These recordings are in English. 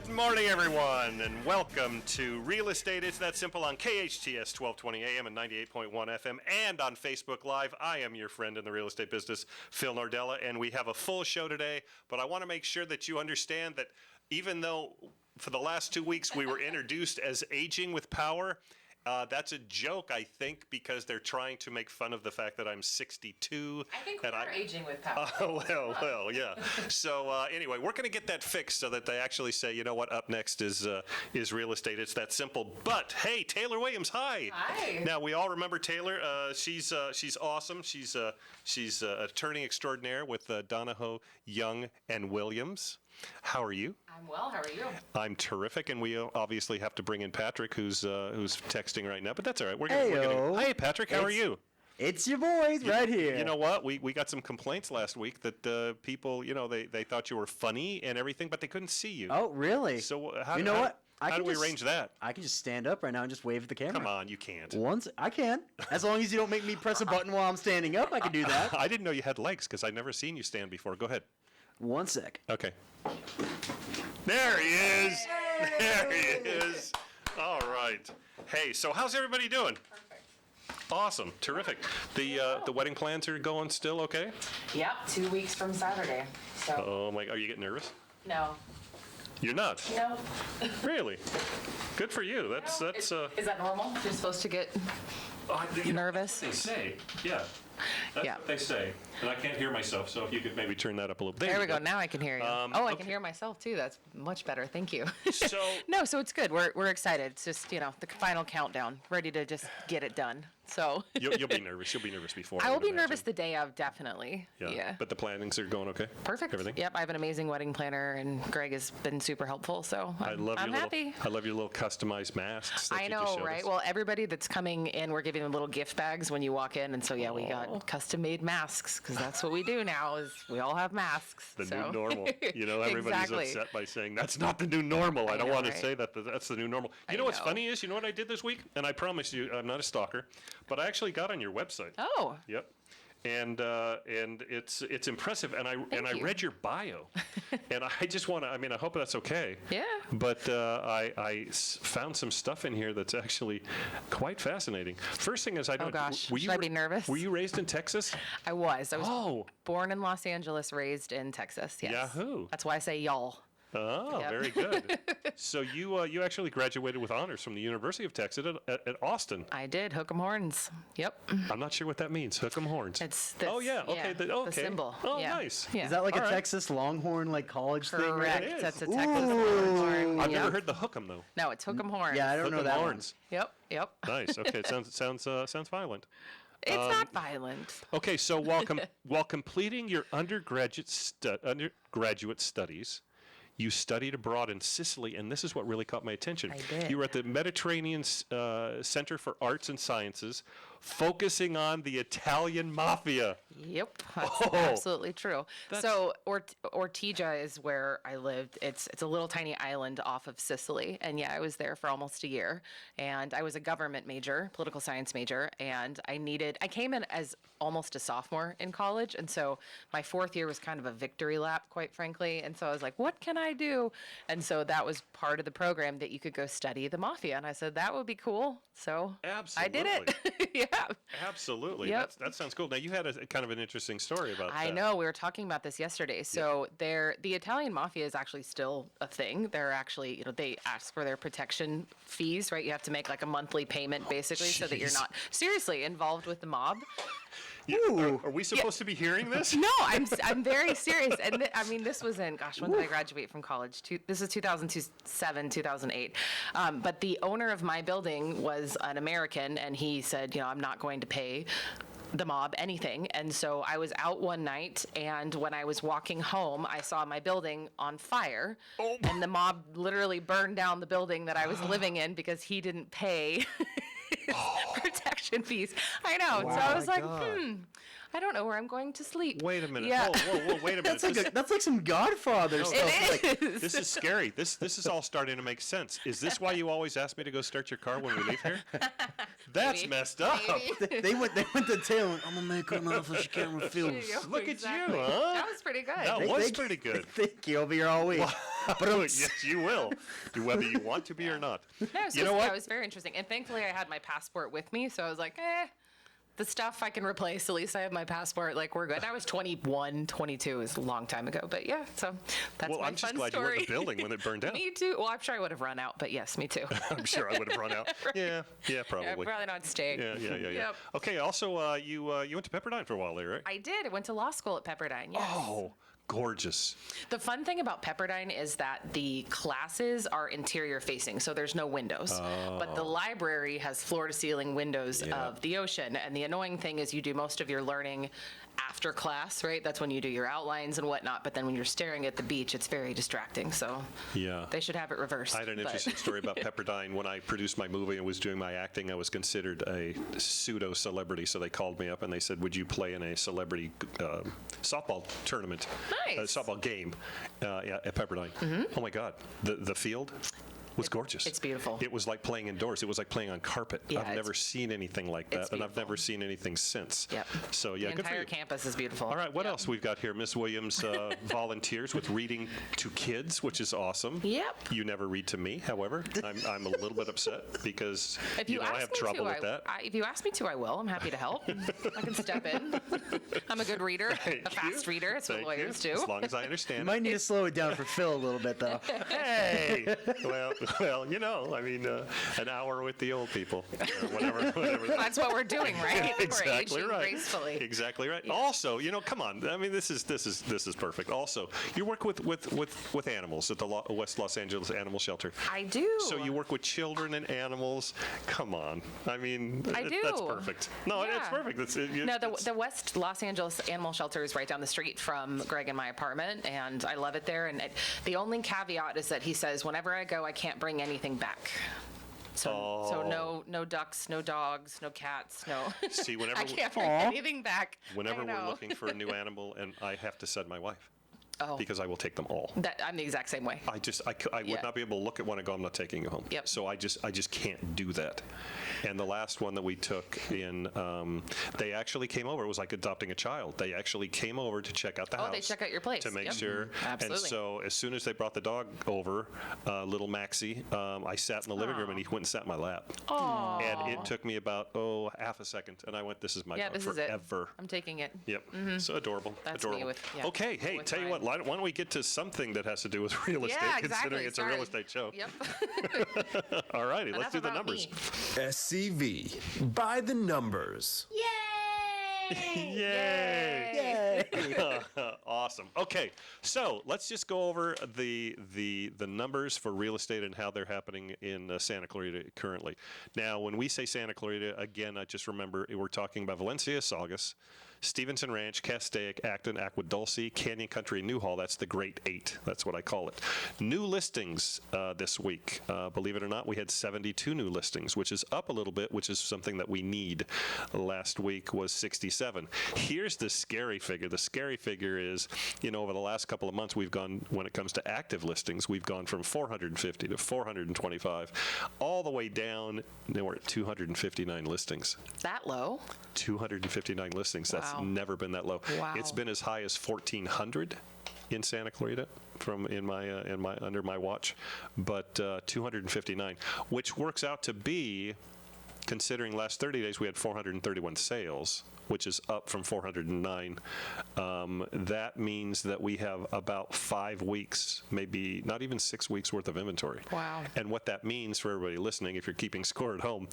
Good morning, everyone, and welcome to Real Estate It's That Simple on KHTS 1220 AM and 98.1 FM and on Facebook Live. I am your friend in the real estate business, Phil Nordella, and we have a full show today, but I want to make sure that you understand that even though for the last 2 weeks we were introduced as aging with power, that's a joke, I think, because they're trying to make fun of the fact that I'm 62. I think we are aging with power. Well, yeah. So anyway, we're going to get that fixed so that they actually say, you know what, up next is real estate. It's that simple. But hey, Taylor Williams, hi. Hi. Now we all remember Taylor. She's awesome. She's attorney extraordinaire with Donahoe, Young and Williams. How are you? I'm well. How are you? I'm terrific, and we obviously have to bring in Patrick, who's texting right now. But that's all right. We're gonna. Hey, Patrick, how are you? It's your boys right here. You know what? We got some complaints last week that people, they thought you were funny and everything, but they couldn't see you. Oh, really? So how do we arrange that? I can just stand up right now and just wave at the camera. Come on, you can't. Once I can, as long as you don't make me press a button while I'm standing up, I can do that. I didn't know you had legs because I'd never seen you stand before. Go ahead. 1 sec. Okay. There he is. There he is. All right. Hey, so how's everybody doing? Perfect. Awesome. Terrific. The wedding plans are going still okay? Yep. 2 weeks from Saturday. So. Oh my! Are you getting nervous? No. You're not? No. Really? Good for you. That's. Is that normal? You're supposed to get nervous? They say. Yeah. That's what they say. And I can't hear myself, so if you could maybe turn that up a little bit. There we go. Now I can hear you. I can hear myself too. That's much better. Thank you. So it's good. We're excited. It's just, the final countdown, ready to just get it done. So you'll be nervous. You'll be nervous before. I will be nervous the day of, definitely. Yeah. But the plannings are going okay? Perfect. Everything? Yep. I have an amazing wedding planner, and Greg has been super helpful. So I'm happy. I love your little customized masks. I know, right? Well, everybody that's coming in, we're giving them little gift bags when you walk in, and so we got custom-made masks because that's what we do now. Is we all have masks. The new normal. Everybody's upset by saying that's not the new normal. I don't want to say that that's the new normal. You know what's funny is, you know what I did this week? And I promise you, I'm not a stalker, but I actually got on your website. Oh. Yep. And it's impressive, and I read your bio, and I just want to. I mean, I hope that's okay. Yeah. But I found some stuff in here that's actually quite fascinating. First thing is, I don't. Oh gosh, should I be nervous? Were you raised in Texas? I was. Born in Los Angeles, raised in Texas. Yes. Yahoo! That's why I say y'all. Oh, yep. Very good. So you actually graduated with honors from the University of Texas at Austin. I did. Hook 'em horns. Yep. I'm not sure what that means. Hook 'em horns. It's this, oh yeah. Okay. The symbol. Oh, nice. Yeah. Is that like a Texas Longhorn college thing? Correct. It is. That's a Texas Longhorn. I've never heard the hook 'em though. No, it's hook 'em horns. Yeah, I don't know that horns. One. Yep. Nice. Okay. It sounds violent. It's not violent. Okay. So while completing your undergraduate studies, you studied abroad in Sicily, and this is what really caught my attention. I did. You were at the Mediterranean Center for Arts and Sciences, focusing on the Italian mafia. Yep, that's absolutely true. So Ortigia is where I lived. It's a little tiny island off of Sicily, and I was there for almost a year. And I was a government major, political science major, and I came in as almost a sophomore in college, and so my fourth year was kind of a victory lap, quite frankly. And so I was like, what can I do? And so that was part of the program that you could go study the mafia. And I said, that would be cool. So Absolutely. I did it. Yeah. Absolutely. Yep. That sounds cool. Now, you had a kind of an interesting story about that. I know. We were talking about this yesterday. So the Italian mafia is actually still a thing. They're actually, they ask for their protection fees, right? You have to make like a monthly payment, basically, so that you're not seriously involved with the mob. Are we supposed to be hearing this? No, I'm very serious. And this was in, when did I graduate from college? This is 2007, 2008. But the owner of my building was an American, and he said, I'm not going to pay the mob anything. And so I was out one night, and when I was walking home, I saw my building on fire, and the mob literally burned down the building that I was living in because he didn't pay protection fees. I know. Wow, so I was like, I don't know where I'm going to sleep. Wait a minute. Yeah. Whoa, wait a minute. That's like some Godfather stuff. It is. This is scary. This is all starting to make sense. Is this why you always ask me to go start your car when we leave here? That's Maybe. messed up. Maybe. They went to town. I'm gonna make her an offer she can't refuse. Look Exactly. at you, huh? That was pretty good. That was pretty good. Thank you. I'll be here all week. Yes, you will, whether you want to be or not. No, it was You know just- what? It was very interesting. And thankfully, I had my passport with me. So I was like, the stuff I can replace. At least I have my passport. Like, we're good. I was 21, 22. It was a long time ago. But yeah, so that's Well, my I'm just fun glad you were story. in the building when it burned down. Me too. Well, I'm sure I would have run out. But yes, me too. I'm sure I would have run out. Yeah, Yeah, probably. probably not staying. Yeah. Yep. Okay, also, you went to Pepperdine for a while there, right? I did. I went to law school at Pepperdine. Yes. Oh, gorgeous. The fun thing about Pepperdine is that the classes are interior facing, so there's no windows. But the library has floor to ceiling windows of the ocean. And the annoying thing is you do most of your learning after class, right? That's when you do your outlines and whatnot. But then when you're staring at the beach, it's very distracting. So Yeah. they should have it reversed. I had an but- interesting story about Pepperdine. When I produced my movie and was doing my acting, I was considered a pseudo celebrity. So they called me up and they said, "Would you play in a celebrity softball tournament, Nice. softball game at Pepperdine?" Oh my God, the field was gorgeous. it's beautiful. It was like playing indoors. It was like playing on carpet. Yeah, I've never seen anything like it's that, and I've beautiful. never seen anything since. Yep. So yeah, The good for entire you. campus is beautiful. All right, what Yep. else we've got here? Miss Williams volunteers with reading to kids, which is awesome. Yep. You never read to me, however. I'm a little bit upset because If you I ask have me trouble to, with that. if you ask me to, I will. I'm happy to help. I can step in. I'm a good reader, a fast reader. That's what Thank lawyers you. do. As long as I You understand. might need to slow it down for Phil a little bit, though. Hey, well, I mean, an hour with the old people, or whatever. That's what we're doing, right? Exactly We're aging right. gracefully. Exactly right. Also, come on. I mean, this is perfect. Also, you work with animals at the West Los Angeles Animal Shelter. I do. So you work with children and animals. Come on. I mean, I do. That's perfect. No, it's Yeah. perfect. No, the West Los Angeles Animal Shelter is right down the street from Greg and my apartment, and I love it there. And the only caveat is that he says, whenever I go, I can't bring anything back. So no ducks, no dogs, no cats, no. See, whenever I can't bring anything back. whenever I we're know. looking for a new animal, and I have to send my wife. Oh. Because I will take them all. I'm the exact same way. I would Yeah. not be able to look at one and go, I'm not taking you home. Yep. So I just can't do that. And the last one that we took in, they actually came over. It was like adopting a child. They actually came over to check out the house. Oh, they check out your place. To make Yep. sure. Absolutely. And so as soon as they brought the dog over, little Maxie, I sat in the living room and he went and sat in my lap. Aw. And it took me about, half a second. And I went, this is my Yeah, dog this is it. forever. I'm taking it. Yep. So adorable. That's me adorable. with- yeah, okay. Hey, with tell you mine. what, why don't we get to something that has to do with real estate, Yeah, considering exactly. it's a real Sorry. estate show. Yep. All righty, let's Enough do the about numbers. me. SCV. By the numbers. Yay! Awesome. Okay, so let's just go over the numbers for real estate and how they're happening in Santa Clarita currently. Now, when we say Santa Clarita, again, I just remember we're talking about Valencia, Saugus, Stevenson Ranch, Castaic, Acton, Aquadulce, Canyon Country, Newhall. That's the Great Eight. That's what I call it. New listings this week. Believe it or not, we had 72 new listings, which is up a little bit, which is something that we need. Last week was 67. Here's the scary figure. The scary figure is, over the last couple of months, we've gone, when it comes to active listings, we've gone from 450 to 425, all the way down. Now we're at 259 listings. That low? 259 listings. That's Wow. never been that low. Wow. It's been as high as 1,400 in Santa Clarita under my watch, but 259, which works out to be, considering last 30 days we had 431 sales, which is up from 409. That means that we have about 5 weeks, maybe not even 6 weeks worth of inventory. Wow. And what that means for everybody listening, if you're keeping score at home,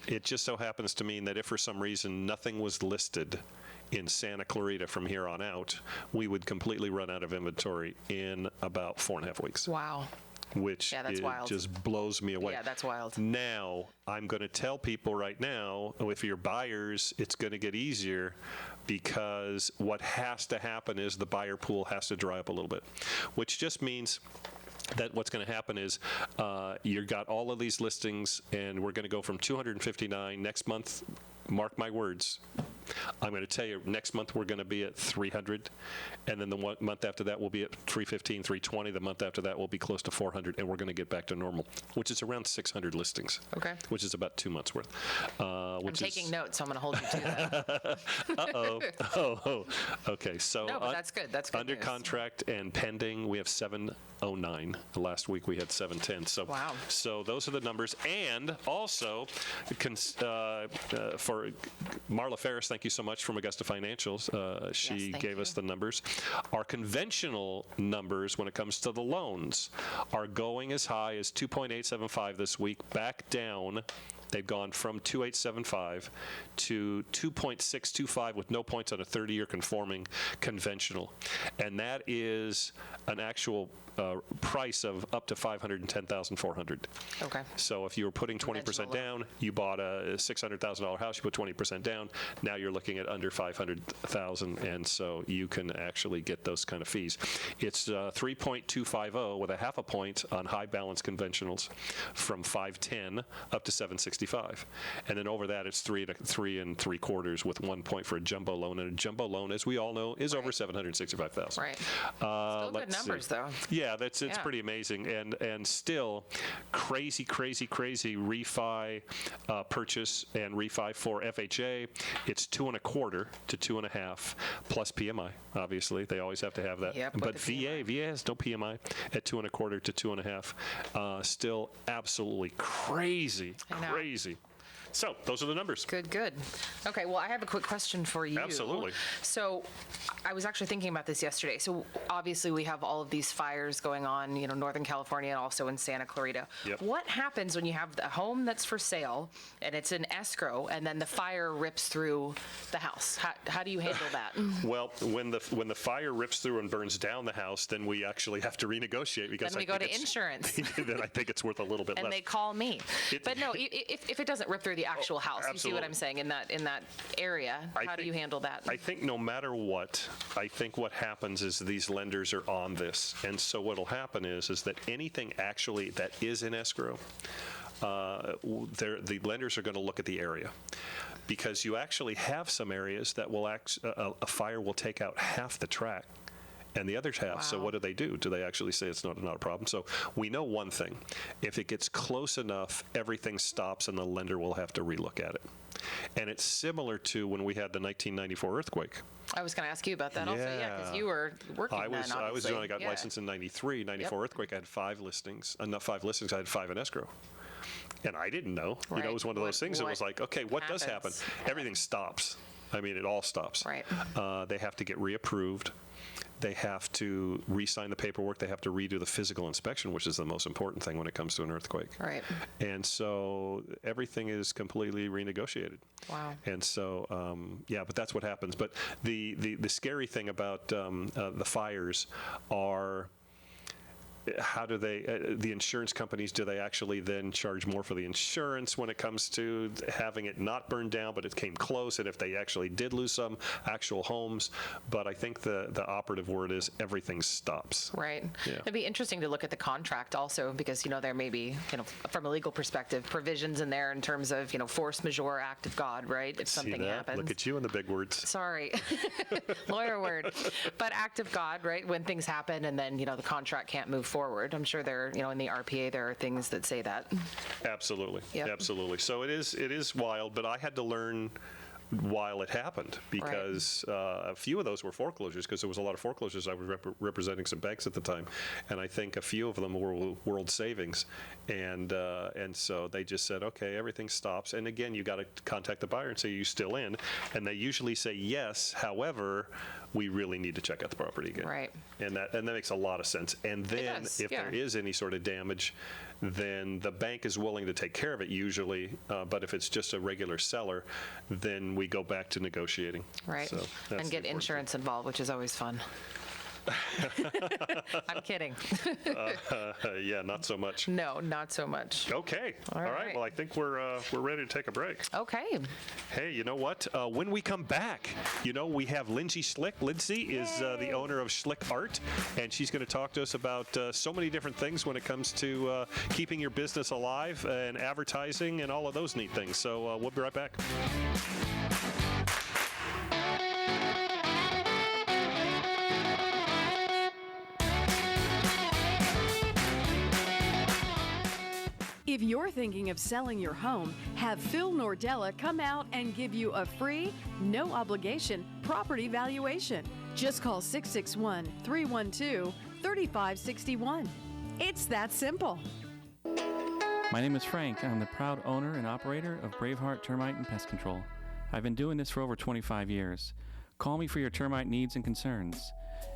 it just so happens to mean that if for some reason nothing was listed in Santa Clarita from here on out, we would completely run out of inventory in about 4.5 weeks. Wow. Which Yeah, that's wild. just blows me away. Yeah, that's wild. Now, I'm going to tell people right now, if you're buyers, it's going to get easier because what has to happen is the buyer pool has to dry up a little bit, which just means that what's going to happen is you've got all of these listings, and we're going to go from 259 next month. Mark my words. I'm going to tell you, next month we're going to be at 300, and then the month after that we'll be at 315, 320. The month after that we'll be close to 400, and we're going to get back to normal, which is around 600 listings. Okay. Which is about 2 months worth. I'm taking notes, so I'm going to hold you to that. Okay, so No, but that's good. That's good under news. contract and pending, we have 709. Last week we had 710. So, Wow. So those are the numbers. And also, for Marla Ferris, thank you so much from Augusta Financial. She thank gave you. us the numbers. Our conventional numbers when it comes to the loans are going as high as 2.875 this week, back down. They've gone from 2.875 to 2.625 with no points on a 30-year conforming conventional. And that is an actual price of up to $510,400. Okay. So if you were putting 20% Conventional down, you bought a $600,000 house, you put 20% down, now you're looking at under $500,000, and so you can actually get those kind of fees. It's 3.250 with a half a point on high balance conventionals from 510 up to 765. And then over that, it's 3 3/4 with 1 point for a jumbo loan, and a jumbo loan, as we all know, is over $765,000. Right. Still good numbers, though. Yeah, it's Yeah. pretty amazing, and still crazy refi purchase and refi for FHA. It's 2.25 to 2.5 plus PMI. Obviously, they always have to have that. Yep, with but the VA has no PMI at 2.25 to 2.5. Still absolutely crazy. I know. So those are the numbers. Good. Okay, well, I have a quick question for you. Absolutely. So I was actually thinking about this yesterday. So obviously we have all of these fires going on, Northern California and also in Santa Clarita. Yep. What happens when you have a home that's for sale and it's in escrow and then the fire rips through the house? How do you handle that? Well, when the fire rips through and burns down the house, then we actually have to renegotiate because Then we go to insurance. Then I think it's worth a little bit And less. they call me. But no, if it doesn't rip through the actual house, you see what I'm saying, in that area, how do you handle that? I think no matter what, I think what happens is these lenders are on this. And so what'll happen is that anything actually that is in escrow, the lenders are going to look at the area. Because you actually have some areas that will a fire will take out half the tract and the other half. So Wow. what do? Do they actually say it's not a problem? So we know one thing. If it gets close enough, everything stops and the lender will have to relook at it. And it's similar to when we had the 1994 earthquake. I was going to ask you about that also, because Yeah. you were working I was then, obviously. when I got Yeah. licensed in 93, 94 earthquake, I had 5 listings. Not 5 listings, I had 5 in escrow. And I didn't know. Right. It was one of those things that was What like, okay, what does happen? happens? Everything stops. I mean, it all stops. Right. They have to get reapproved. They have to re-sign the paperwork. They have to redo the physical inspection, which is the most important thing when it comes to an earthquake. Right. And so everything is completely renegotiated. Wow. And so, but that's what happens. But the scary thing about the fires are, how do the insurance companies, do they actually then charge more for the insurance when it comes to having it not burned down, but it came close, and if they actually did lose some actual homes? But I think the operative word is everything stops. Right. Yeah. It'd be interesting to look at the contract also, because, there may be, from a legal perspective, provisions in there in terms of, force majeure, act of God, right? If something See that? happens. Look at you and the big words. Sorry, lawyer word. But act of God, right? When things happen and then, the contract can't move forward. I'm sure there, in the RPA, there are things that say that. Absolutely. Yep. Absolutely. So it is wild, but I had to learn while it happened, because a few of those were foreclosures, because there was a lot of foreclosures. I was representing some banks at the time, and I think a few of them were World Savings, and so they just said, okay, everything stops. And again, you got to contact the buyer and say, are you still in? And they usually say yes. However, we really need to check out the property again. Right. And that makes a lot of sense. And then does, if there is any sort of damage, then the bank is willing to take care of it usually. But if it's just a regular seller, then we go back to negotiating. Right. So that's And the get important insurance involved, which is always fun. I'm kidding. Yeah, not so much. No, not so much. Okay. All All right. right. Well, I think we're ready to take a break. Okay. Hey, you know what? When we come back, we have Lindsay Schlick. Lindsay is the owner of Schlick Art, and she's going to talk to us about so many different things when it comes to keeping your business alive and advertising and all of those neat things. So we'll be right back. you're thinking of selling your home, have Phil Nordella come out and give you a free, no obligation property valuation. Just call 661-312-3561. It's that simple. My name is Frank. I'm the proud owner and operator of Braveheart Termite and Pest Control. I've been doing this for over 25 years. Call me for your termite needs and concerns.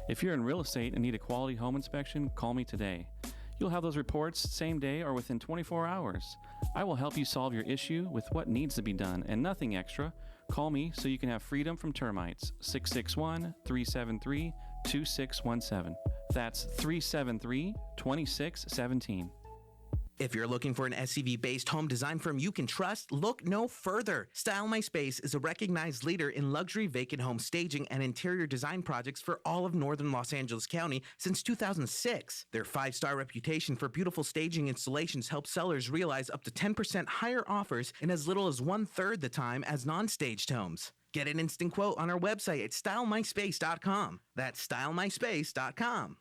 If you're in real estate and need a quality home inspection, call me today. You'll have those reports same day or within 24 hours. I will help you solve your issue with what needs to be done and nothing extra. Call me so you can have freedom from termites. 661-373-2617. That's 373-2617. If you're looking for an SCV-based home design firm you can trust, look no further. Style My Space is a recognized leader in luxury vacant home staging and interior design projects for all of northern Los Angeles County since 2006. Their 5-star reputation for beautiful staging installations helps sellers realize up to 10% higher offers in as little as 1/3 the time as non-staged homes. Get an instant quote on our website at stylemyspace.com. That's stylemyspace.com.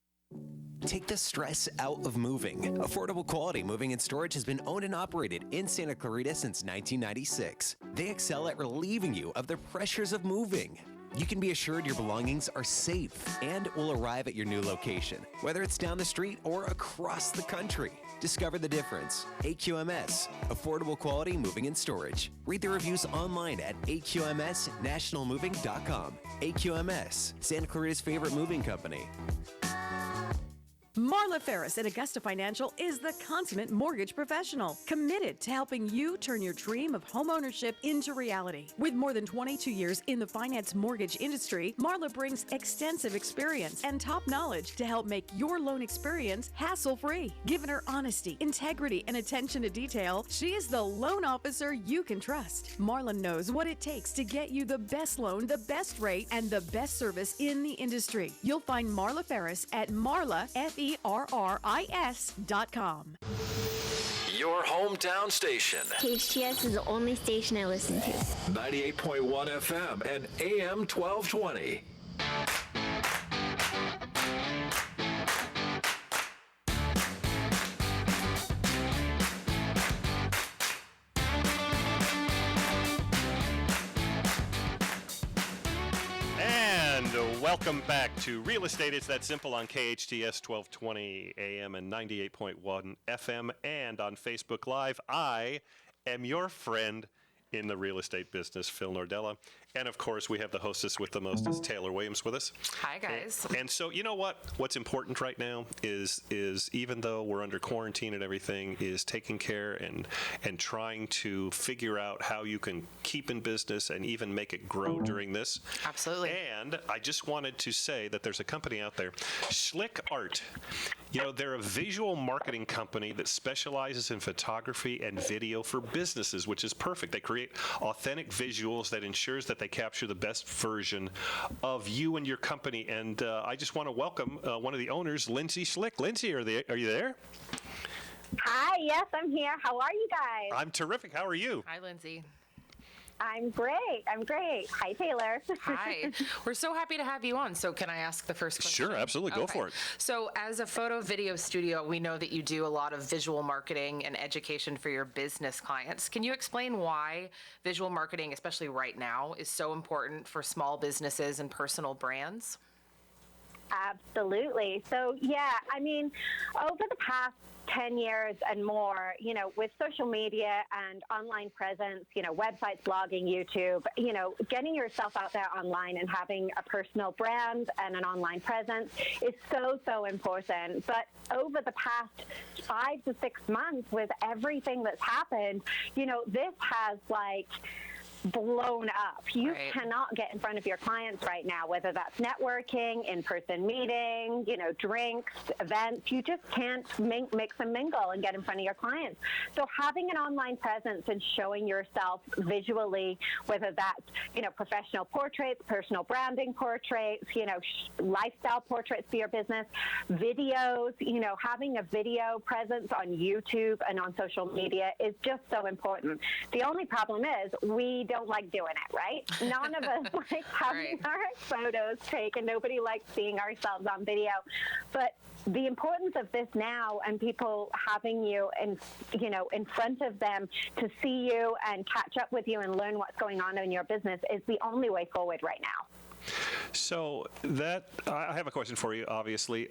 Take the stress out of moving. Affordable Quality Moving and Storage has been owned and operated in Santa Clarita since 1996. They excel at relieving you of the pressures of moving. You can be assured your belongings are safe and will arrive at your new location, whether it's down the street or across the country. Discover the difference. AQMS, Affordable Quality Moving and Storage. Read the reviews online at aqmsnationalmoving.com. AQMS, Santa Clarita's favorite moving company. Marla Ferris at Augusta Financial is the consummate mortgage professional, committed to helping you turn your dream of homeownership into reality. With more than 22 years in the finance mortgage industry, Marla brings extensive experience and top knowledge to help make your loan experience hassle-free. Given her honesty, integrity, and attention to detail, she is the loan officer you can trust. Marla knows what it takes to get you the best loan, the best rate, and the best service in the industry. You'll find Marla Ferris at Marla, FERRIS.com. Your hometown station. KHTS is the only station I listen to. 98.1 FM and AM 1220. Welcome back to Real Estate It's That Simple on KHTS 1220 AM and 98.1 FM and on Facebook Live. I am your friend in the real estate business, Phil Nordella. And of course, we have the hostess with the mostest, Taylor Williams, with us. Hi, guys. And so, you know what? What's important right now is even though we're under quarantine and everything, is taking care and trying to figure out how you can keep in business and even make it grow during this. Absolutely. And I just wanted to say that there's a company out there, Schlick Art. You know, they're a visual marketing company that specializes in photography and video for businesses, which is perfect. They create authentic visuals that ensures that they capture the best version of you and your company. And I just want to welcome one of the owners, Lindsay Schlick. Lindsay, are you there? Hi, yes, I'm here. How are you guys? I'm terrific. How are you? Hi, Lindsay. I'm great. Hi, Taylor. Hi. We're so happy to have you on. So can I ask the first question? Sure, absolutely. Go for it. So as a photo video studio, we know that you do a lot of visual marketing and education for your business clients. Can you explain why visual marketing, especially right now, is so important for small businesses and personal brands? Absolutely. So, yeah, I mean, over the past 10 years and more, you know, with social media and online presence, you know, websites, blogging, YouTube, you know, getting yourself out there online and having a personal brand and an online presence is so important. But over the past 5 to 6 months, with everything that's happened, you know, this has blown up. You cannot get in front of your clients right now, whether that's networking, in-person meeting, you know, drinks, events. You just can't mix and mingle and get in front of your clients. So having an online presence and showing yourself visually, whether that's, you know, professional portraits, personal branding portraits, you know, lifestyle portraits for your business, videos, you know, having a video presence on YouTube and on social media is just so important. The only problem is we don't like doing it, right? None of us like having our photos taken. Nobody likes seeing ourselves on video. But the importance of this now and people having you in front of them to see you and catch up with you and learn what's going on in your business is the only way forward right now. So I have a question for you, obviously.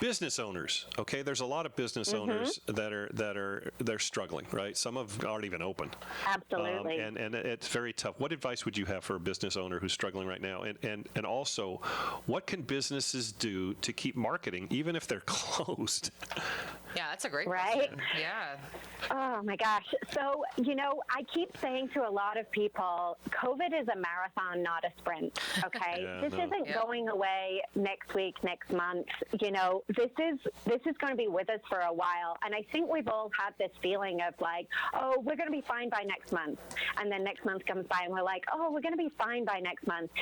Business owners, okay? There's a lot of business owners they're struggling, right? Some aren't even open. Absolutely. And it's very tough. What advice would you have for a business owner who's struggling right now? And also, what can businesses do to keep marketing even if they're closed? Yeah, that's a great question. Yeah. Oh my gosh. So, I keep saying to a lot of people, COVID is a marathon, not a sprint. Okay. This isn't going away next week, next month. This is going to be with us for a while. And I think we've all had this feeling of like, oh, we're going to be fine by next month. And then next month comes by and we're like, oh, we're going to be fine by next month.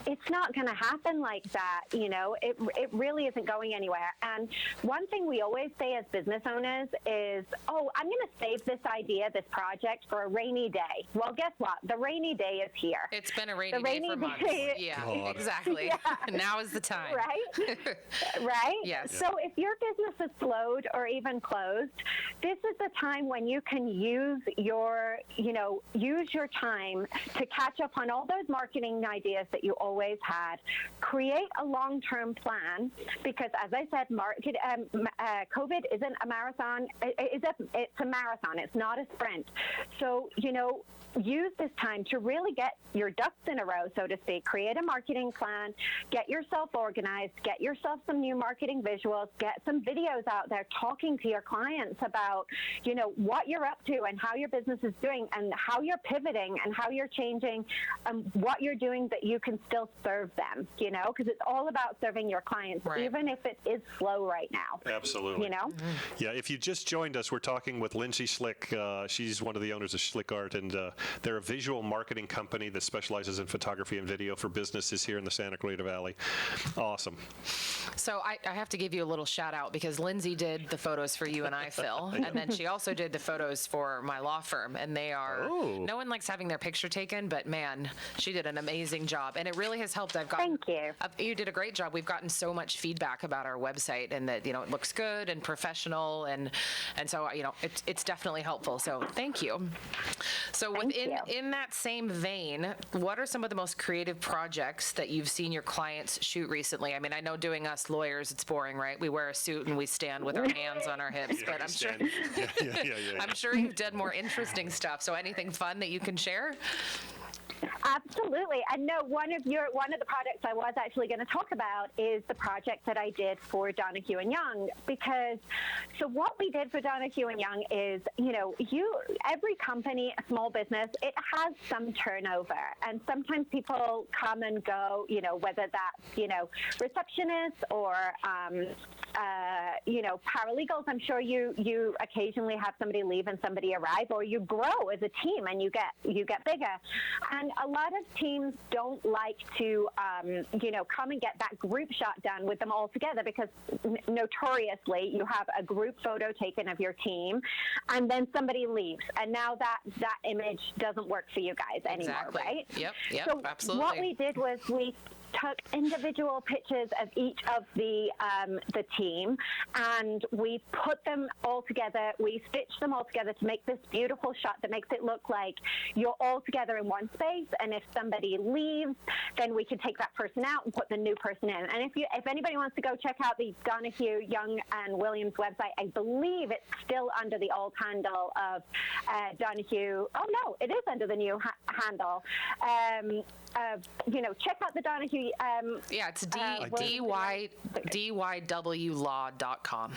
It's not going to happen like that. It really isn't going anywhere. And one thing we always say as business owners is, oh, I'm going to save this idea, this project for a rainy day. Well, guess what? The rainy day is here. It's been a rainy day for months. Yeah, exactly. Yeah. Now is the time. Right? Right? Yes. So if your business is slowed or even closed, this is the time when you can use your time to catch up on all those marketing ideas that you always had. Create a long-term plan because, as I said, COVID isn't a marathon. It's a marathon. It's not a sprint. So, use this time to really get your ducks in a row, so to speak. Create a marketing plan, get yourself organized, get yourself some new marketing visuals, get some videos out there talking to your clients about, what you're up to and how your business is doing and how you're pivoting and how you're changing what you're doing that you can still serve them, because it's all about serving your clients, even if it is slow right now. Absolutely. Yeah, if you just joined us, we're talking with Lindsay Schlick. She's one of the owners of Schlick Art, and they're a visual marketing company that specializes in photography and video for businesses here in the Santa Clarita Valley. Awesome. So I have to give you a little shout out because Lindsay did the photos for you and I, Phil, and then she also did the photos for my law firm, and they are, no one likes having their picture taken, but man, she did an amazing job, and it really has helped. Thank you. You did a great job. We've gotten so much feedback about our website and that, it looks good and professional, and so, it's definitely helpful. So thank you. So in that same vein, what are some of the most creative projects that you've seen your clients shoot recently? I mean, I know doing us lawyers, it's boring, right? We wear a suit and we stand with our hands on our hips, but I'm sure you've done more interesting stuff. So anything fun that you can share? Absolutely. And no, one of the projects I was actually going to talk about is the project that I did for Donahue and Young, because so what we did for Donahue and Young is, every company, a small business, it has some turnover, and sometimes people come and go, whether that's, receptionists or, paralegals. I'm sure you occasionally have somebody leave and somebody arrive, or you grow as a team and you get bigger. And a lot of teams don't like to, come and get that group shot done with them all together because notoriously you have a group photo taken of your team and then somebody leaves. And now that image doesn't work for you guys anymore, right? Yep, so absolutely. What we did was we took individual pictures of each of the team, and we put them all together. We stitched them all together to make this beautiful shot that makes it look like you're all together in one space. And if somebody leaves, then we can take that person out and put the new person in. And if anybody wants to go check out the Donahue, Young, and Williams website, I believe it's still under the old handle of Donahue. Oh no, it is under the new handle. Check out the Donahue. It's dywlaw.com.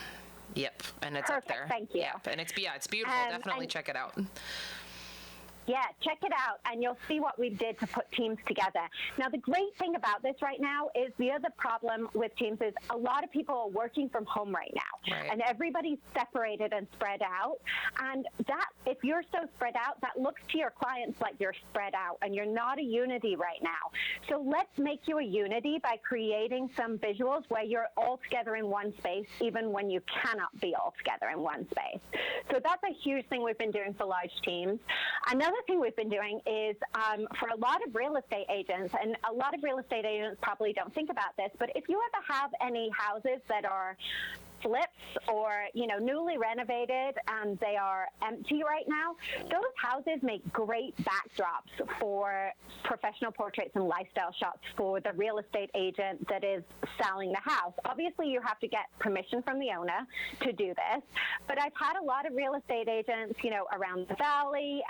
Yep, and it's perfect, up there. Thank you. Yep, and it's beautiful. Definitely check it out. Yeah, check it out, and you'll see what we did to put teams together. Now, the great thing about this right now is the other problem with teams is a lot of people are working from home right now, and everybody's separated and spread out, and that's if you're so spread out, that looks to your clients like you're spread out and you're not a unity right now. So let's make you a unity by creating some visuals where you're all together in one space, even when you cannot be all together in one space. So that's a huge thing we've been doing for large teams. Another thing we've been doing is for a lot of real estate agents, and a lot of real estate agents probably don't think about this, but if you ever have any houses that are flips or, newly renovated and they are empty right now, those houses make great backdrops for professional portraits and lifestyle shots for the real estate agent that is selling the house. Obviously, you have to get permission from the owner to do this, but I've had a lot of real estate agents, around the valley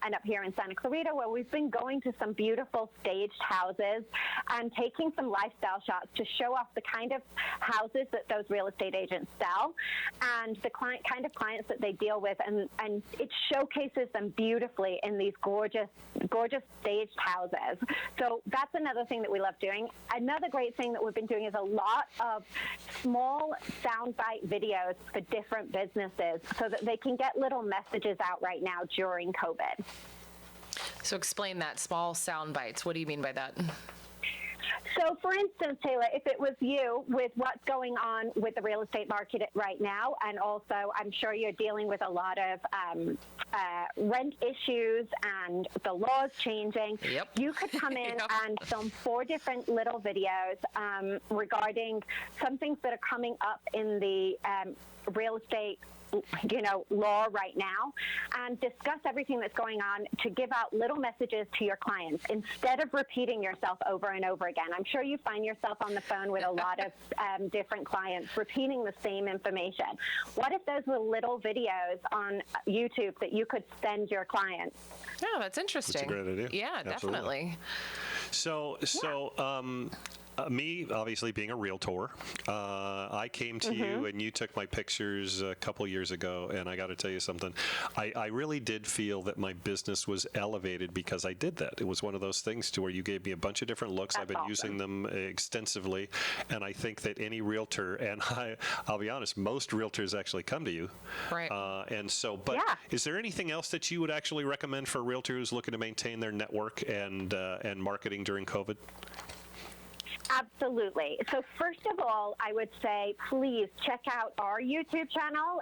and up here in Santa Clarita, where we've been going to some beautiful staged houses and taking some lifestyle shots to show off the kind of houses that those real estate agents sell and the kind of clients that they deal with, and it showcases them beautifully in these gorgeous staged houses. So that's another thing that we love doing. Another great thing that we've been doing is a lot of small soundbite videos for different businesses so that they can get little messages out right now during COVID. So explain that, small sound bites. What do you mean by that? So, for instance, Taylor, if it was you with what's going on with the real estate market right now, and also I'm sure you're dealing with a lot of rent issues and the laws changing, you could come in and film 4 different little videos regarding some things that are coming up in the real estate law right now, and discuss everything that's going on to give out little messages to your clients instead of repeating yourself over and over again. I'm sure you find yourself on the phone with a lot of different clients repeating the same information. What if those were little videos on YouTube that you could send your clients? Oh, that's interesting. That's a great idea. Yeah, Absolutely. Definitely. Me, obviously being a realtor, I came to you and you took my pictures a couple years ago, and I got to tell you something. I really did feel that my business was elevated because I did that. It was one of those things to where you gave me a bunch of different looks. I've been using them extensively, and I think that any realtor, and I'll be honest, most realtors actually come to you. Right. Is there anything else that you would actually recommend for a realtor who's looking to maintain their network and marketing during COVID? Absolutely. So first of all, I would say please check out our YouTube channel,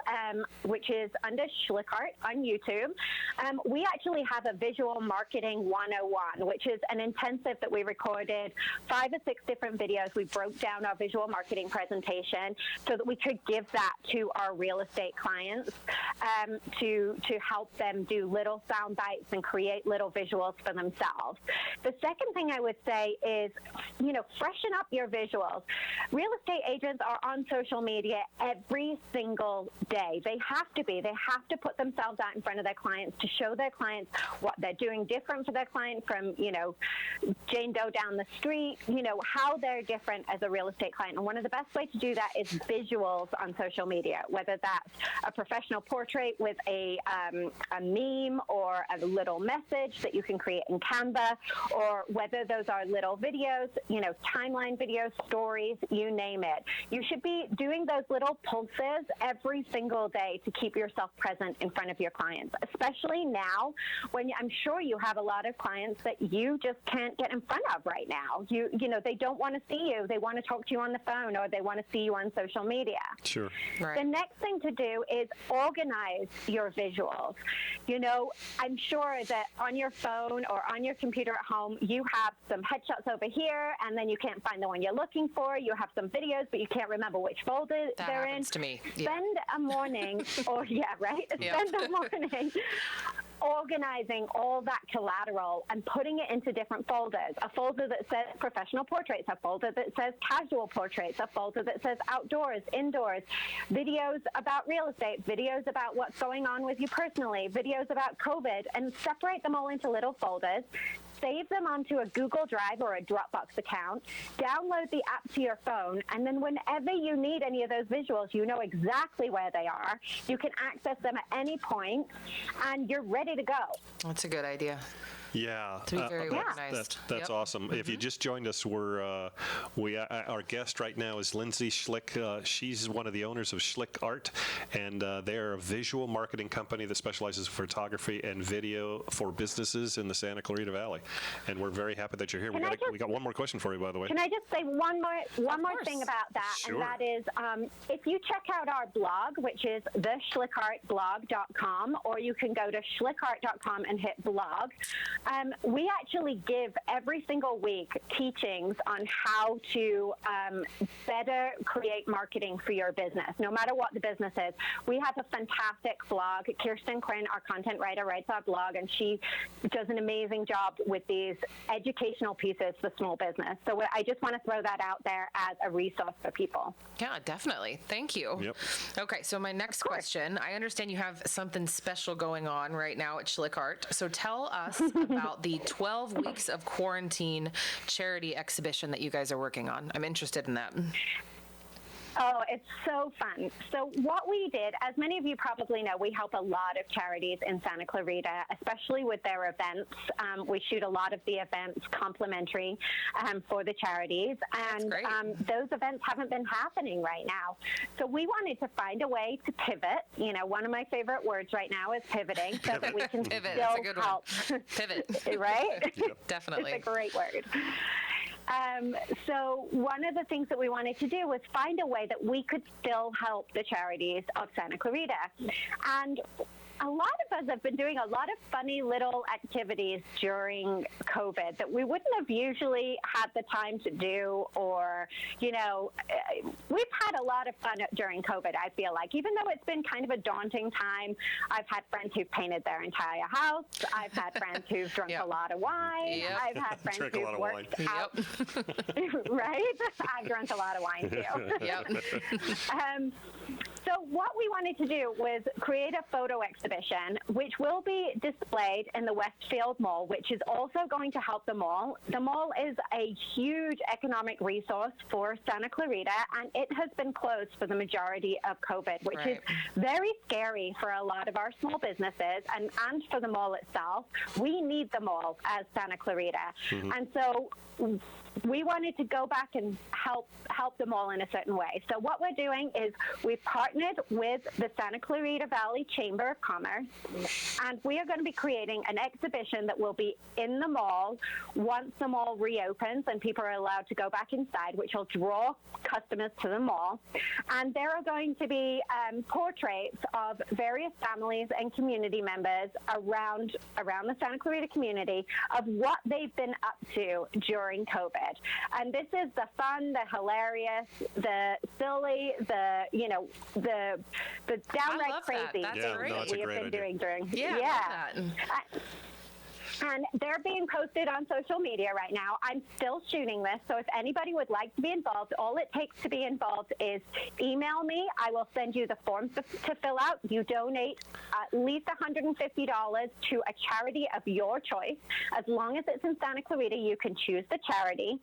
which is under Schlick Art on YouTube. We actually have a visual marketing 101, which is an intensive that we recorded 5 or 6 different videos. We broke down our visual marketing presentation so that we could give that to our real estate clients to help them do little sound bites and create little visuals for themselves. The second thing I would say is, freshen up your visuals. Real estate agents are on social media every single day. They have to be. They have to put themselves out in front of their clients to show their clients what they're doing different for their client from, Jane Doe down the street, how they're different as a real estate client. And one of the best ways to do that is visuals on social media, whether that's a professional portrait with a meme or a little message that you can create in Canva, or whether those are little videos, timeline videos, stories, you name it. You should be doing those little pulses every single day to keep yourself present in front of your clients, especially now when I'm sure you have a lot of clients that you just can't get in front of right now. They don't want to see you. They want to talk to you on the phone, or they want to see you on social media. Sure. Right. The next thing to do is organize your visuals. I'm sure that on your phone or on your computer at home, you have some headshots over here, and then you can't find the one you're looking for. You have some videos, but you can't remember which folder they're in. That happens to me. Yeah. Spend a morning, Spend a morning organizing all that collateral and putting it into different folders. A folder that says professional portraits, a folder that says casual portraits, a folder that says outdoors, indoors, videos about real estate, videos about what's going on with you personally, videos about COVID, and separate them all into little folders. Save them onto a Google Drive or a Dropbox account, download the app to your phone, and then whenever you need any of those visuals, you know exactly where they are. You can access them at any point, and you're ready to go. That's a good idea. Yeah, To be very organized. That's Yep. awesome. If you just joined us, our guest right now is Lindsay Schlick. She's one of the owners of Schlick Art, and they're a visual marketing company that specializes in photography and video for businesses in the Santa Clarita Valley. And we're very happy that you're here. We got one more question for you, by the way. Can I just say one more thing about that? Sure. And that is, if you check out our blog, which is theschlickartblog.com, or you can go to schlickart.com and hit blog, we actually give every single week teachings on how to better create marketing for your business, no matter what the business is. We have a fantastic blog. Kirsten Quinn, our content writer, writes our blog, and she does an amazing job with these educational pieces for small business. So I just want to throw that out there as a resource for people. Yeah, definitely. Thank you. Yep. Okay, so my next question, I understand you have something special going on right now at Schlick Art. So tell us about the 12 Weeks of Quarantine charity exhibition that you guys are working on. I'm interested in that. Oh, it's so fun. So what we did, as many of you probably know, we help a lot of charities in Santa Clarita, especially with their events. We shoot a lot of the events complimentary for the charities. And those events haven't been happening right now. So we wanted to find a way to pivot. You know, one of my favorite words right now is pivoting, so that we can Pivot, still that's a good help. one. Pivot. Right? Yep. Definitely. It's a great word. So one of the things that we wanted to do was find a way that we could still help the charities of Santa Clarita. And a lot of us have been doing a lot of funny little activities during COVID that we wouldn't have usually had the time to do, or, you know, we've had a lot of fun during COVID, I feel like. Even though it's been kind of a daunting time, I've had friends who've painted their entire house. I've had friends who've drunk a lot of wine. Yep. I've had friends Drink a lot who've of worked wine. out. Right? I've drunk a lot of wine, too. Yep. So what we wanted to do was create a photo exhibition, which will be displayed in the Westfield Mall, which is also going to help the mall. The mall is a huge economic resource for Santa Clarita, and it has been closed for the majority of COVID, which is very scary for a lot of our small businesses and for the mall itself. We need the mall as Santa Clarita. And so we wanted to go back and help the mall in a certain way. So what we're doing is we've partnered with the Santa Clarita Valley Chamber of Commerce, and we are going to be creating an exhibition that will be in the mall once the mall reopens and people are allowed to go back inside, which will draw customers to the mall. And there are going to be portraits of various families and community members around the Santa Clarita community of what they've been up to during COVID. And this is the fun, the hilarious, the silly, the downright crazy That's things great. we have been doing during. Yeah. And they're being posted on social media right now. I'm still shooting this, so if anybody would like to be involved, all it takes to be involved is email me. I will send you the forms to fill out. You donate at least $150 to a charity of your choice. As long as it's in Santa Clarita, you can choose the charity.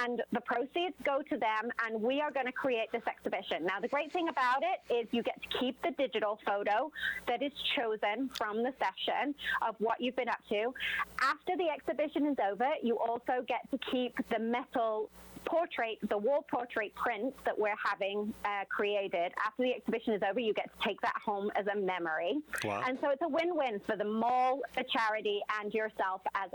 And the proceeds go to them, and we are going to create this exhibition. Now, the great thing about it is you get to keep the digital photo that is chosen from the session of what you've been up to. After the exhibition is over, you also get to keep the metal portrait, the wall portrait prints that we're having created. After the exhibition is over, you get to take that home as a memory. Wow. And so it's a win-win for the mall, the charity, and yourself as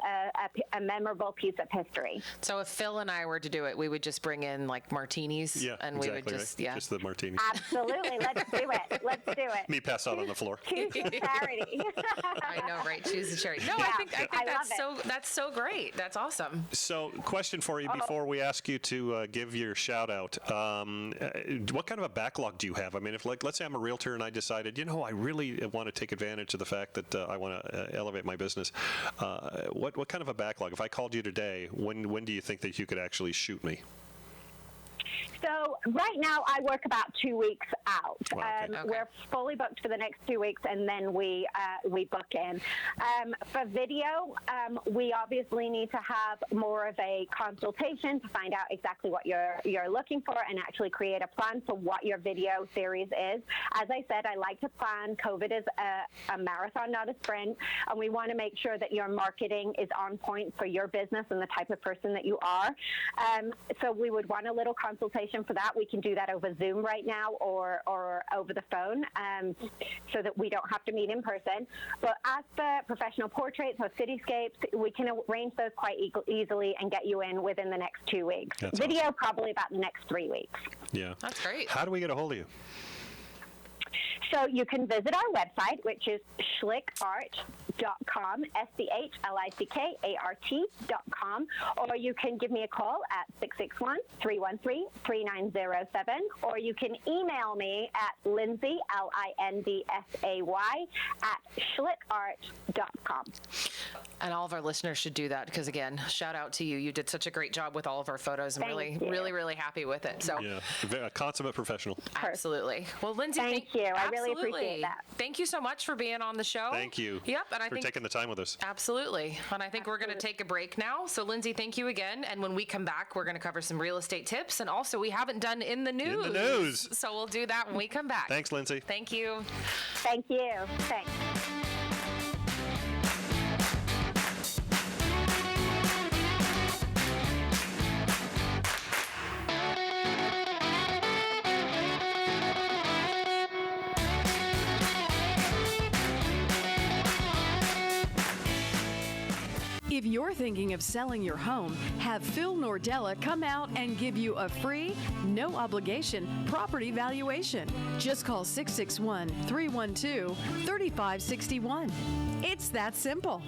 a memorable piece of history. So if Phil and I were to do it, we would just bring in like martinis, and we would just just the martini. Absolutely. Let's do it. Let's do it. Me pass out on the floor. Choose the charity. I know, right? Choose the charity. No, I think that's so great. That's awesome. So, question for you before we ask you to give your shout out. What kind of a backlog do you have? I mean, if let's say I'm a realtor and I decided, I really want to take advantage of the fact that I want to elevate my business. What kind of a backlog? If I called you today, when do you think that you could actually shoot me? So right now I work about 2 weeks out. Wow, okay. We're fully booked for the next 2 weeks, and then we book in. For video, we obviously need to have more of a consultation to find out exactly what you're looking for and actually create a plan for what your video series is. As I said, I like to plan. COVID is a marathon, not a sprint, and we want to make sure that your marketing is on point for your business and the type of person that you are. So we would want a little consultation for that. We can do that over Zoom right now or over the phone, so that we don't have to meet in person. But as for professional portraits or cityscapes, we can arrange those quite easily and get you in within the next 2 weeks. That's Video, awesome. probably about the next 3 weeks. Yeah. That's great. How do we get a hold of you? So you can visit our website, which is schlickart.com, SCHLICKART.com, or you can give me a call at 661-313-3907, or you can email me at Lindsay, Lindsay, at schlickart.com. And all of our listeners should do that because, again, shout out to you. You did such a great job with all of our photos. I'm Thank you. really happy with it. So, Yeah, a consummate professional. absolutely. Well, Lindsay, Thank you. I really absolutely. appreciate that. Thank you so much for being on the show. Thank you. Yep, and I for think taking the time with us. absolutely. And I think we're going to take a break now. So, Lindsay, thank you again. And when we come back, we're going to cover some real estate tips. And also, we haven't done in the news. In the news. So we'll do that when we come back. Thanks, Lindsay. Thank you. Thank you. Thanks. If you're thinking of selling your home, have Phil Nordella come out and give you a free, no obligation property valuation. Just call 661-312-3561. It's that simple.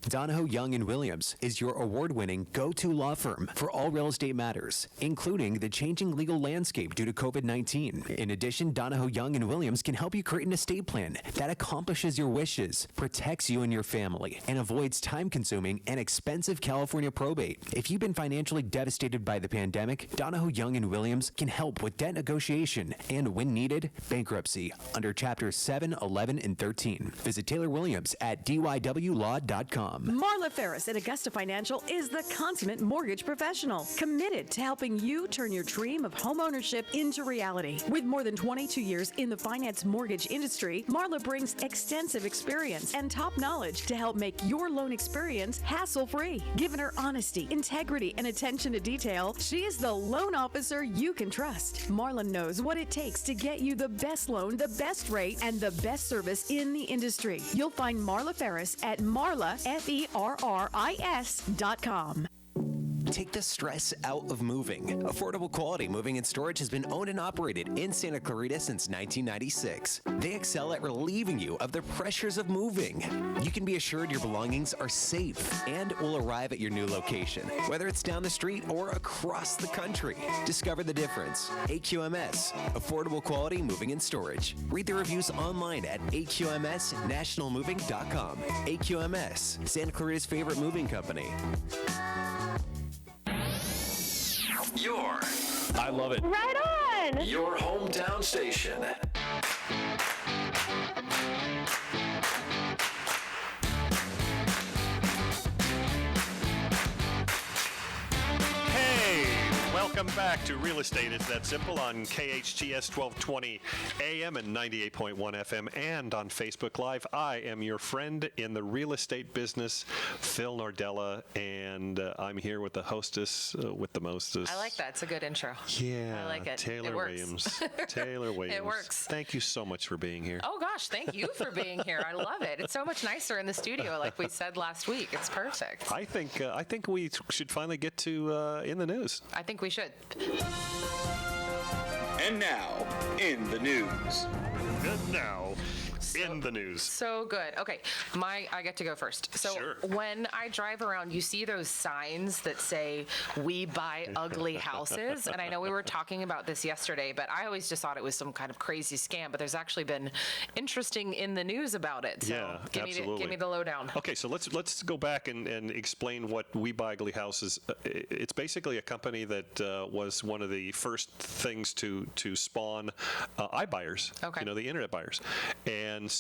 Donahoe, Young & Williams is your award-winning go-to law firm for all real estate matters, including the changing legal landscape due to COVID-19. In addition, Donahoe, Young & Williams can help you create an estate plan that accomplishes your wishes, protects you and your family, and avoids time-consuming and expensive California probate. If you've been financially devastated by the pandemic, Donahoe, Young & Williams can help with debt negotiation and, when needed, bankruptcy under Chapters 7, 11, and 13. Visit Taylor Williams at dywlaw.com. Marla Ferris at Augusta Financial is the consummate mortgage professional, committed to helping you turn your dream of homeownership into reality. With more than 22 years in the finance mortgage industry, Marla brings extensive experience and top knowledge to help make your loan experience hassle-free. Given her honesty, integrity, and attention to detail, she is the loan officer you can trust. Marla knows what it takes to get you the best loan, the best rate, and the best service in the industry. You'll find Marla Ferris at Marla, FERRIS.com. Take the stress out of moving. Affordable Quality Moving and Storage has been owned and operated in Santa Clarita since 1996. They excel at relieving you of the pressures of moving. You can be assured your belongings are safe and will arrive at your new location, whether it's down the street or across the country. Discover the difference. AQMS, Affordable Quality Moving and Storage. Read the reviews online at aqmsnationalmoving.com. AQMS, Santa Clarita's favorite moving company. I love it. Right on. Your hometown station. Welcome back to Real Estate. It's that simple on KHTS 1220 AM and 98.1 FM and on Facebook Live. I am your friend in the real estate business, Phil Nordella, and I'm here with the hostess with the mostest. I like that. It's a good intro. Yeah. I like it. Taylor It works. Williams. Taylor Williams. It works. Thank you so much for being here. Oh, gosh. Thank you for being here. I love it. It's so much nicer in the studio, like we said last week. It's perfect. I think we should finally get to in the news. I think we should. And now, in the news. And now, in the news. So good. Okay, I get to go first. So Sure. when I drive around, you see those signs that say, "We buy ugly houses." And I know we were talking about this yesterday, but I always just thought it was some kind of crazy scam. But there's actually been interesting in the news about it. So Yeah, give absolutely. me the lowdown. Okay, so let's go back and explain what We Buy Ugly Houses. It's basically a company that was one of the first things to spawn iBuyers. Okay. The internet buyers, and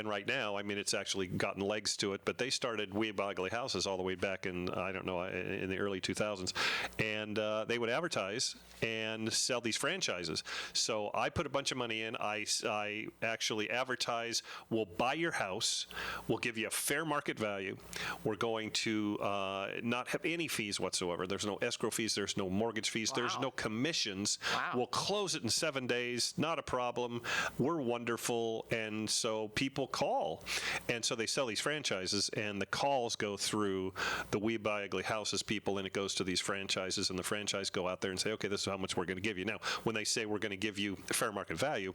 right now, I mean, it's actually gotten legs to it. But they started We Buy Ugly Houses all the way back in in the early 2000s, and they would advertise and sell these franchises. So I put a bunch of money in. I actually advertise, we'll buy your house, we'll give you a fair market value, we're going to not have any fees whatsoever. There's no escrow fees, there's no mortgage fees, there's no commissions. Wow. We'll close it in 7 days, not a problem. We're wonderful. And so people call, and so they sell these franchises, and the calls go through the We Buy Ugly Houses people, and it goes to these franchises, and the franchise go out there and say, okay, this is how much we're going to give you. Now, when they say we're going to give you fair market value,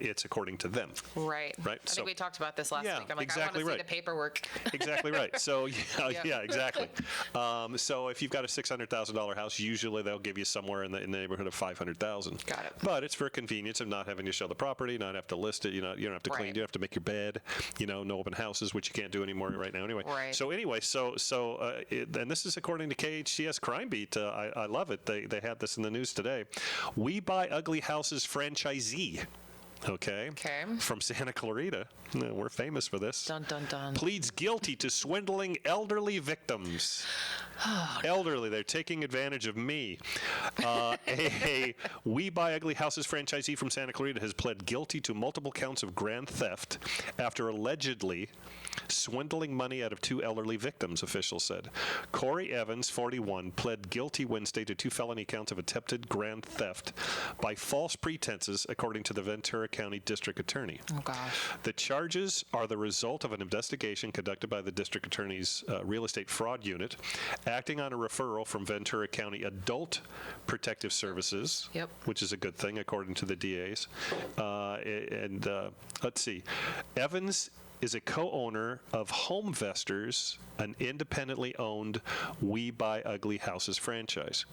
it's according to them. Right. Right. I think we talked about this last Yeah, week. I'm like, exactly I want to right. see the paperwork. Exactly right. So, Yep. yeah, exactly. So if you've got a $600,000 house, usually they'll give you somewhere in the neighborhood of $500,000. Got it. But it's for convenience of not having to show the property, not have to list it. You don't have to clean. Right. You don't have to make your bed. No open houses, which you can't do anymore right now. Anyway. Right. So anyway, and this is according to KHTS Crime Beat. I love it. They had this in the news today. We Buy Ugly Houses franchisee. Okay. From Santa Clarita. We're famous for this. Dun, dun, dun. Pleads guilty to swindling elderly victims. Elderly, they're taking advantage of me. A We Buy Ugly Houses franchisee from Santa Clarita has pled guilty to multiple counts of grand theft after allegedly swindling money out of 2 elderly victims, officials said. Corey Evans, 41, pled guilty Wednesday to 2 felony counts of attempted grand theft by false pretenses, according to the Ventura County District Attorney. Oh, gosh. The charges are the result of an investigation conducted by the District Attorney's Real Estate Fraud Unit, acting on a referral from Ventura County Adult Protective Services, Yep. which is a good thing, according to the DAs. Let's see. Evans is a co-owner of Homevestors, an independently owned We Buy Ugly Houses franchise.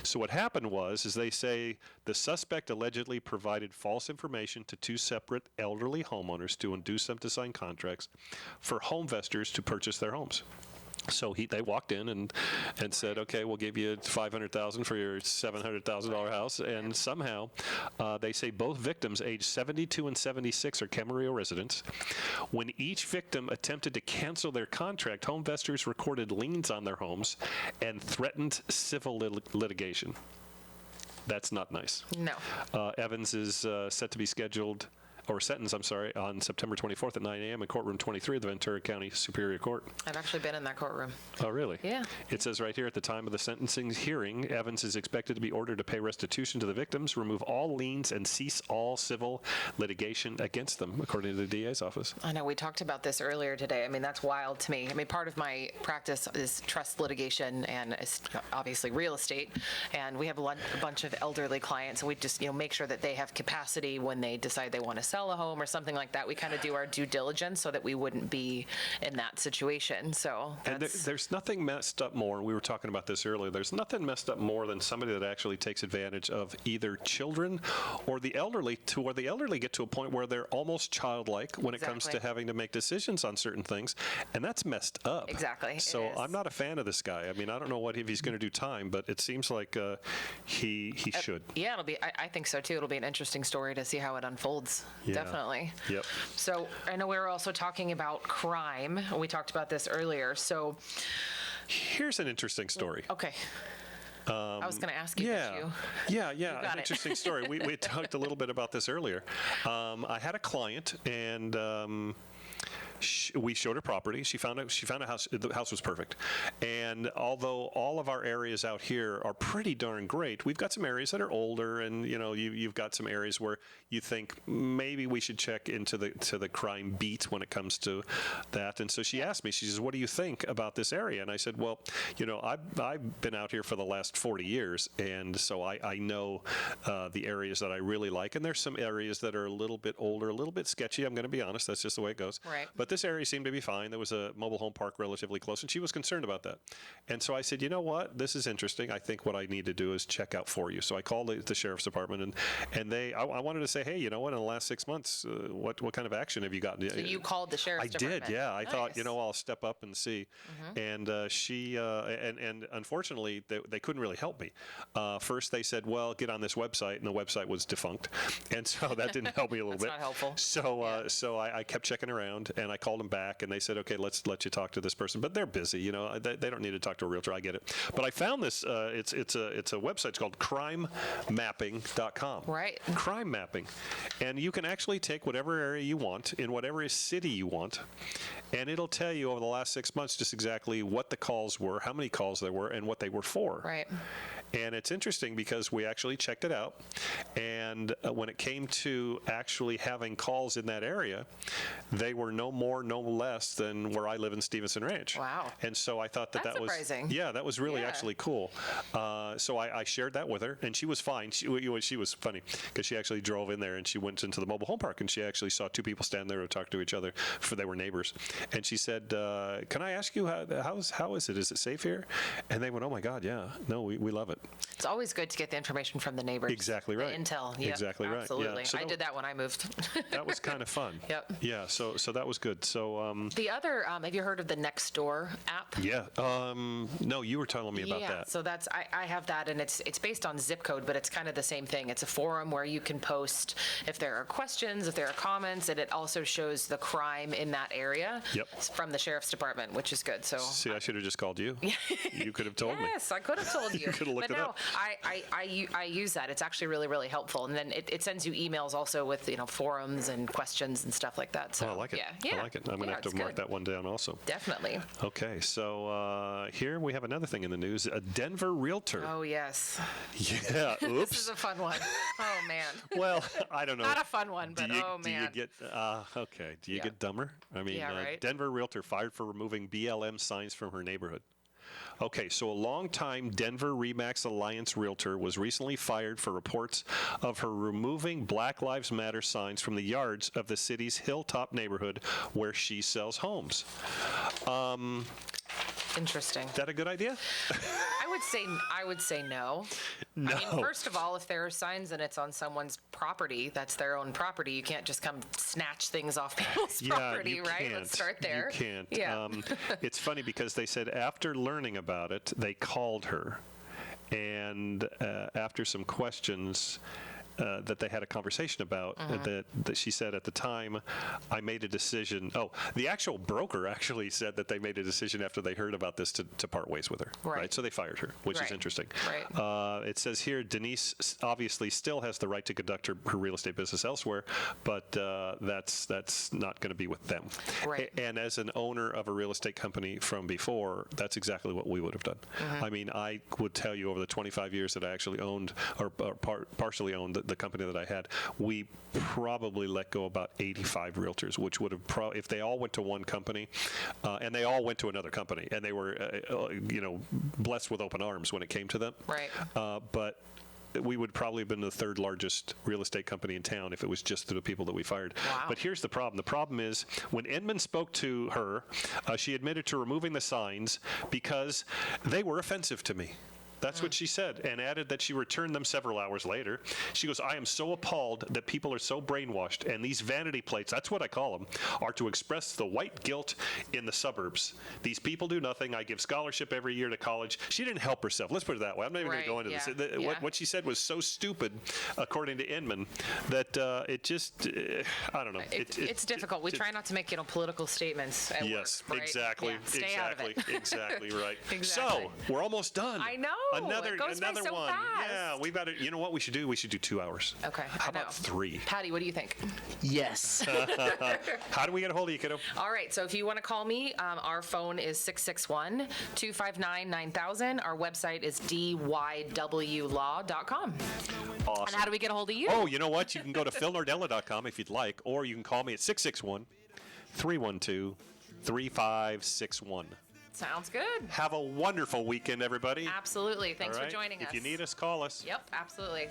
So what happened was they say the suspect allegedly provided false information to 2 separate elderly homeowners to induce them to sign contracts for Homevestors to purchase their homes. So they walked in and said, okay, we'll give you $500,000 for your $700,000 house. And somehow they say both victims, aged 72 and 76, are Camarillo residents. When each victim attempted to cancel their contract, Homevestors recorded liens on their homes and threatened civil litigation. That's not nice. No. Evans is set to be sentenced, on September 24th at 9 a.m. in courtroom 23 of the Ventura County Superior Court. I've actually been in that courtroom. Oh, really? Yeah. It says right here, at the time of the sentencing hearing, Evans is expected to be ordered to pay restitution to the victims, remove all liens, and cease all civil litigation against them, according to the DA's office. I know, we talked about this earlier today. I mean, that's wild to me. I mean, part of my practice is trust litigation and obviously real estate, and we have a bunch of elderly clients, and we just make sure that they have capacity when they decide they want to sell a home or something like that. We kind of do our due diligence so that we wouldn't be in that situation. So there's nothing messed up more. We were talking about this earlier. There's nothing messed up more than somebody that actually takes advantage of either children or the elderly, to where the elderly get to a point where they're almost childlike when it comes to having to make decisions on certain things, and that's messed up. Exactly. So I'm not a fan of this guy. I mean, I don't know if he's going to do time, but it seems like he should. Yeah, it'll be. I think so too. It'll be an interesting story to see how it unfolds. Yeah. Definitely. Yep. So I know we were also talking about crime. We talked about this earlier. So here's an interesting story. Okay. I was going to ask you. Yeah. got An it. interesting story. We talked a little bit about this earlier. I had a client, and we showed her property. She found a house. The house was perfect. And although all of our areas out here are pretty darn great, we've got some areas that are older, and you've got some areas where you think maybe we should check into the crime beat when it comes to that. And so she asked me, she says, "What do you think about this area?" And I said, "Well, I've been out here for the last 40 years, and so I know the areas that I really like, and there's some areas that are a little bit older, a little bit sketchy. I'm going to be honest. That's just the way it goes. Right. But this area seemed to be fine. There was a mobile home park relatively close, and she was concerned about that. And so I said, you know what? This is interesting. I think what I need to do is check out for you. So I called the sheriff's department, and I wanted to say, hey, you know what? In the last 6 months, what kind of action have you gotten? So you called the sheriff's I department? did, yeah. I Nice. thought, I'll step up and see. And she, and unfortunately, they couldn't really help me. First, they said, well, get on this website, and the website was defunct. And so that didn't help me a little bit. That's not helpful. So I kept checking around, and I called them back, and they said, okay, let's let you talk to this person. But they're busy, they don't need to talk to a realtor. I get it. But I found this. It's a website. It's called crimemapping.com. Right. Crime mapping, and you can actually take whatever area you want in whatever city you want, and it'll tell you over the last 6 months just exactly what the calls were, how many calls there were, and what they were for. Right. And it's interesting because we actually checked it out, and when it came to actually having calls in that area, they were no more, no less than where I live in Stevenson Ranch. Wow. And so I thought that That's was surprising. Yeah, that was really Yeah. actually cool. So I shared that with her, and she was fine. She was funny because she actually drove in there, and she went into the mobile home park, and she actually saw two people stand there and talk to each other, for they were neighbors. And she said, "Can I ask you how is it? Is it safe here?" And they went, "Oh my God, yeah. No, we love it." It's always good to get the information from the neighbors. Exactly right. The intel. Yep, Exactly right. Yeah. Absolutely. So I did that when I moved. That was kind of fun. Yep. Yeah. So that was good. So. The other, have you heard of the Nextdoor app? Yeah. No, you were telling me about Yeah, that. so that's I have that, and it's based on zip code, but it's kind of the same thing. It's a forum where you can post if there are questions, if there are comments, and it also shows the crime in that area. Yep. From the sheriff's department, which is good. So See, I should have just called you. You could have told me. Yes, I could have told you. You could have looked but it no, up. I use that. It's actually really, really helpful. And then it sends you emails also with forums and questions and stuff like that. So I like it. Yeah. I like it. I'm going to have to mark that one down also. Definitely. Okay, so here we have another thing in the news. A Denver realtor. Oh, yes. Yeah, oops. This is a fun one. Oh, man. Well, I don't know. Not a fun one, but oh, man. Do you get, okay, do you get dumber? I mean, Yeah, right. Denver realtor fired for removing BLM signs from her neighborhood. Okay, so a longtime Denver Remax Alliance realtor was recently fired for reports of her removing Black Lives Matter signs from the yards of the city's Hilltop neighborhood where she sells homes. Interesting. Is that a good idea? I would say no. No. I mean, first of all, if there are signs and it's on someone's property, that's their own property. You can't just come snatch things off people's property, you right? Can't. Let's start there. You can't. Yeah. It's funny because they said after learning about it, they called her, and after some questions that they had a conversation about, that she said at the time, I made a decision. Oh, the actual broker actually said that they made a decision after they heard about this to part ways with her. Right. So they fired her, which is interesting. Right. It says here, Denise obviously still has the right to conduct her real estate business elsewhere, but that's not going to be with them. Right. And as an owner of a real estate company from before, that's exactly what we would have done. I mean, I would tell you over the 25 years that I actually owned or partially owned the company that I had, we probably let go about 85 realtors, which would have if they all went to one company, and they all went to another company, and they were blessed with open arms when it came to them. Right. But we would probably have been the third largest real estate company in town if it was just the people that we fired. Wow. But here's the problem. The problem is when Edmund spoke to her, she admitted to removing the signs because they were offensive to me. That's what she said, and added that she returned them several hours later. She goes, I am so appalled that people are so brainwashed, and these vanity plates, that's what I call them, are to express the white guilt in the suburbs. These people do nothing. I give scholarship every year to college. She didn't help herself. Let's put it that way. I'm not even going to go into this. What she said was so stupid, according to Inman, that it just, I don't know. It's difficult. We try not to make political statements at yes, work, right? exactly. Yeah, stay out of it. Exactly right. Exactly. So, we're almost done. I know. Another it goes by so one. fast. Yeah, we've got it. You know what we should do? We should do 2 hours. Okay. How about 3? Patty, what do you think? Yes. How do we get a hold of you, kiddo? All right, so if you want to call me, our phone is 661-259-9000. Our website is dywlaw.com. Awesome. And how do we get a hold of you? Oh, you know what? You can go to philnordella.com if you'd like, or you can call me at 661-312-3561. Sounds good. Have a wonderful weekend, everybody. Absolutely. Thanks All right? for joining us. If you need us, call us. Yep, absolutely.